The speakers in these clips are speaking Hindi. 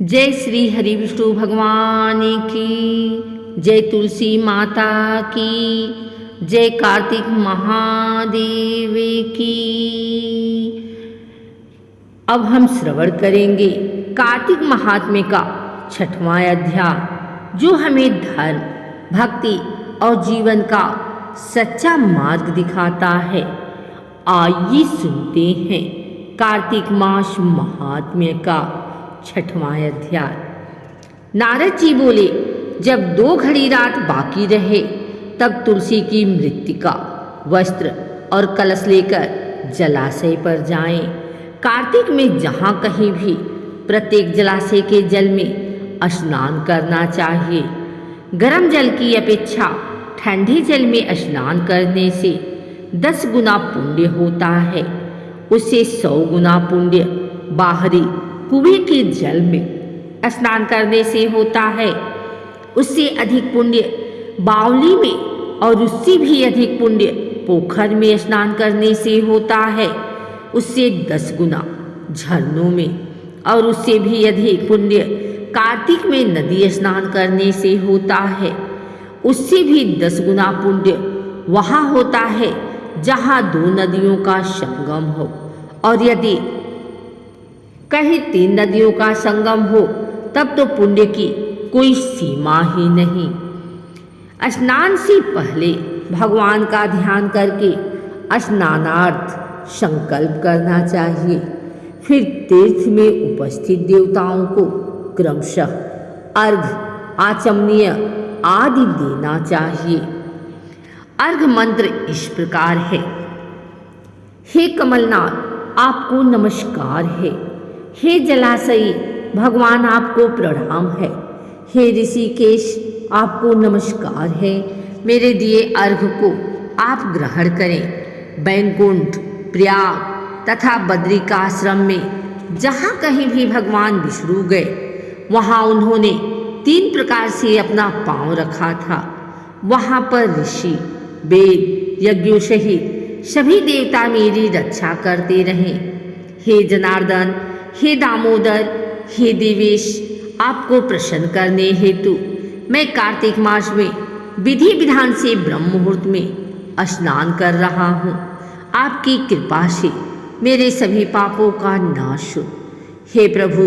जय श्री हरि विष्णु भगवान की जय, तुलसी माता की जय, कार्तिक महादेव की। अब हम श्रवण करेंगे कार्तिक महात्म्य का 6वां अध्याय, जो हमें धर्म, भक्ति और जीवन का सच्चा मार्ग दिखाता है। आइए सुनते हैं कार्तिक मास महात्म्य का 6वां अध्याय। नारद जी बोले, जब 2 घड़ी रात बाकी रहे तब तुलसी की मृत्तिका, वस्त्र और कलश लेकर जलाशय पर जाएं। कार्तिक में जहाँ कहीं भी प्रत्येक जलाशय के जल में स्नान करना चाहिए। गर्म जल की अपेक्षा ठंडे जल में स्नान करने से 10 गुना पुण्य होता है। उससे 100 गुना पुण्य बाहरी कुएं के जल में स्नान करने से होता है। उससे अधिक पुण्य बावली में और उससे भी अधिक पुण्य पोखर में स्नान करने से होता है। उससे 10 गुना झरनों में और उससे भी अधिक पुण्य कार्तिक में नदी स्नान करने से होता है। उससे भी 10 गुना पुण्य वहाँ होता है जहाँ 2 नदियों का संगम हो, और यदि कहीं 3 नदियों का संगम हो तब तो पुण्य की कोई सीमा ही नहीं। स्नान से पहले भगवान का ध्यान करके स्नानार्थ संकल्प करना चाहिए। फिर तीर्थ में उपस्थित देवताओं को क्रमशः अर्घ्य, आचमनीय आदि देना चाहिए। अर्घ्य मंत्र इस प्रकार है। हे कमलनाथ, आपको नमस्कार है। हे जलाशयी, भगवान आपको प्रणाम है। हे ऋषिकेश, आपको नमस्कार है। मेरे दिए अर्घ्य को आप ग्रहण करें। बैकुंठ, प्रयाग तथा बद्रिकाश्रम में जहाँ कहीं भी भगवान विष्णु गए, वहाँ उन्होंने 3 प्रकार से अपना पांव रखा था। वहाँ पर ऋषि, वेद, यज्ञों सहित सभी देवता मेरी रक्षा करते रहे। हे जनार्दन, हे दामोदर, हे देवेश, आपको प्रसन्न करने हेतु मैं कार्तिक मास में विधि विधान से ब्रह्म मुहूर्त में स्नान कर रहा हूँ। आपकी कृपा से मेरे सभी पापों का नाश हो। हे प्रभु,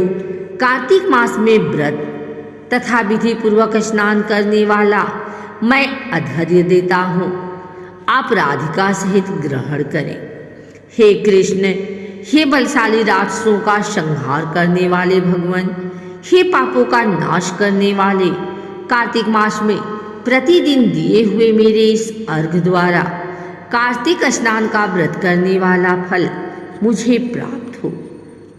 कार्तिक मास में व्रत तथा विधि पूर्वक स्नान करने वाला मैं अधर्य देता हूँ। आप राधिका सहित ग्रहण करें। हे कृष्ण, हे बलशाली राक्षसों का संहार करने वाले भगवान, हे पापों का नाश करने वाले, कार्तिक मास में प्रतिदिन दिए हुए मेरे इस अर्घ्य द्वारा कार्तिक स्नान का व्रत करने वाला फल मुझे प्राप्त हो।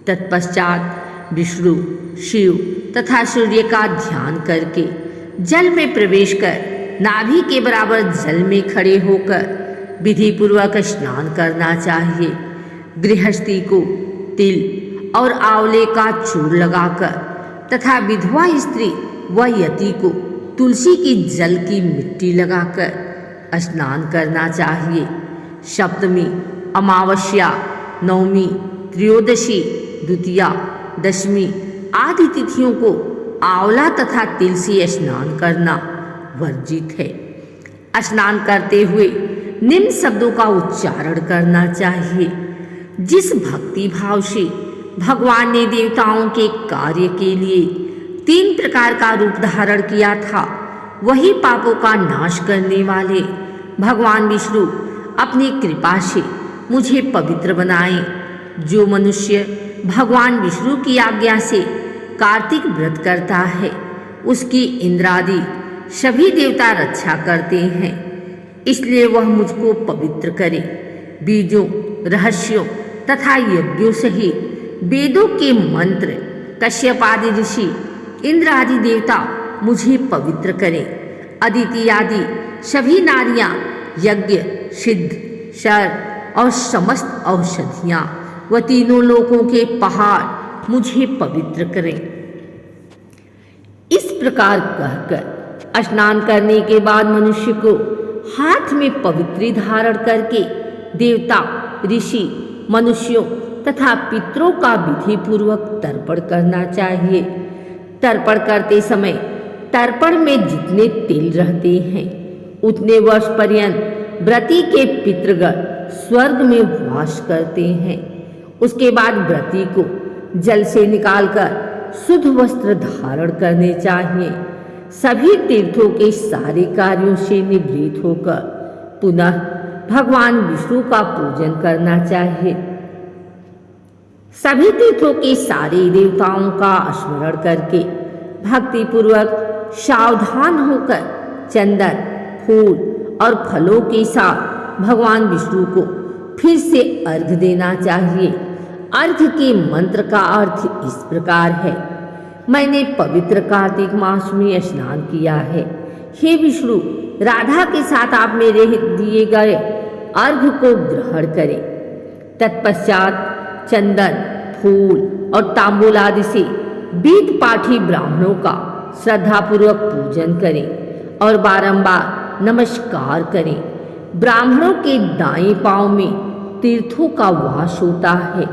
तत्पश्चात विष्णु, शिव तथा सूर्य का ध्यान करके जल में प्रवेश कर नाभि के बराबर जल में खड़े होकर विधि पूर्वक स्नान करना चाहिए। गृहस्थी को तिल और आंवले का चूर्ण लगाकर तथा विधवा स्त्री व यति को तुलसी की जल की मिट्टी लगाकर स्नान करना चाहिए। सप्तमी, अमावस्या, नवमी, त्रयोदशी, द्वितीया, दशमी आदि तिथियों को आंवला तथा तिल से स्नान करना वर्जित है। स्नान करते हुए निम्न शब्दों का उच्चारण करना चाहिए। जिस भक्ति भाव से भगवान ने देवताओं के कार्य के लिए 3 प्रकार का रूप धारण किया था, वही पापों का नाश करने वाले भगवान विष्णु अपनी कृपा से मुझे पवित्र बनाए। जो मनुष्य भगवान विष्णु की आज्ञा से कार्तिक व्रत करता है, उसकी इंद्रादि सभी देवता रक्षा करते हैं। इसलिए वह मुझको पवित्र करे। बीजों, रहस्यों तथा यज्ञों सहित वेदों के मंत्र, कश्यप आदि ऋषि, इंद्र आदि देवता मुझे पवित्र करें। अदिति आदि सभी नारियां, यज्ञ, सिद्ध, शर और समस्त औषधियां व तीनों लोकों के पहाड़ मुझे पवित्र करें। इस प्रकार कहकर स्नान करने के बाद मनुष्य को हाथ में पवित्री धारण करके देवता, ऋषि, मनुष्यों तथा पितरों का विधि पूर्वक तर्पण करना चाहिए। तर्पण करते समय तर्पण में जितने तिल रहते हैं उतने वर्ष पर्यंत व्रती के पितृगण स्वर्ग में वास करते हैं। उसके बाद व्रती को जल से निकालकर शुद्ध वस्त्र धारण करने चाहिए। सभी तीर्थों के सारे कार्यों से निवृत्त होकर पुनः भगवान विष्णु का पूजन करना चाहिए। सभी तीर्थों के सारे देवताओं का स्मरण करके भक्ति पूर्वक सावधान होकर चंदन, फूल और फलों के साथ भगवान विष्णु को फिर से अर्घ्य देना चाहिए। अर्घ्य के मंत्र का अर्थ इस प्रकार है। मैंने पवित्र कार्तिक मास में स्नान किया है। हे विष्णु, राधा के साथ आप मेरे दिए गए अर्घ्य को ग्रहण करें। तत्पश्चात चंदन, फूल और तांबूल आदि से वेद पाठी ब्राह्मणों का श्रद्धापूर्वक पूजन करें और बारंबार नमस्कार करें। ब्राह्मणों के दाएं पांव में तीर्थों का वास होता है,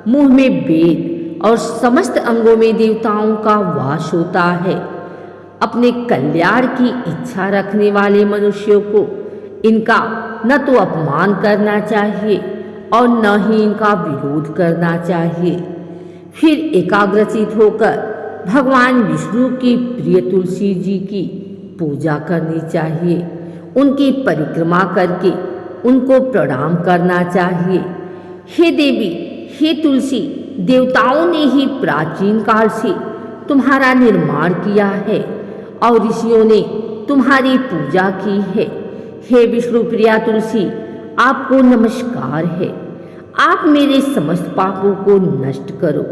मुंह में वेद और समस्त अंगों में देवताओं का वास होता है। अपने कल्याण की इच्छा रखने वाले मनुष्यों को इनका न तो अपमान करना चाहिए और न ही इनका विरोध करना चाहिए। फिर एकाग्रचित होकर भगवान विष्णु की प्रिय तुलसी जी की पूजा करनी चाहिए। उनकी परिक्रमा करके उनको प्रणाम करना चाहिए। हे देवी, हे तुलसी, देवताओं ने ही प्राचीन काल से तुम्हारा निर्माण किया है और ऋषियों ने तुम्हारी पूजा की है। हे विष्णु प्रिया तुलसी, आपको नमस्कार है। आप मेरे समस्त पापों को नष्ट करो।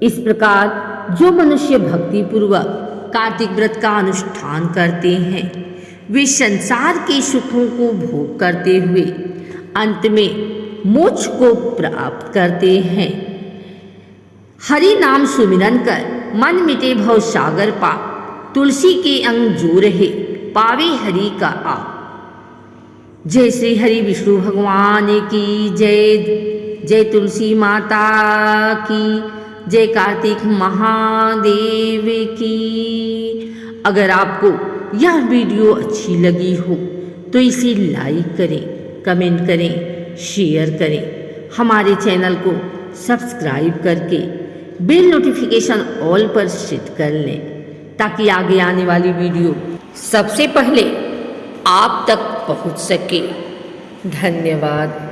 इस प्रकार जो मनुष्य भक्ति पूर्वक कार्तिक व्रत का अनुष्ठान करते हैं वे संसार के सुखों को भोग करते हुए अंत में मोक्ष को प्राप्त करते हैं। हरि नाम सुमिरन कर मन मिटे भव सागर पाप, तुलसी के अंग जो रहे पावे हरि का आप। जय श्री हरि विष्णु भगवान की जय। जय तुलसी माता की जय। कार्तिक महादेव की। अगर आपको यह वीडियो अच्छी लगी हो तो इसे लाइक करें, कमेंट करें, शेयर करें। हमारे चैनल को सब्सक्राइब करके बेल नोटिफिकेशन ऑल पर सेट कर लें ताकि आगे आने वाली वीडियो सबसे पहले आप तक पहुंच सके। धन्यवाद।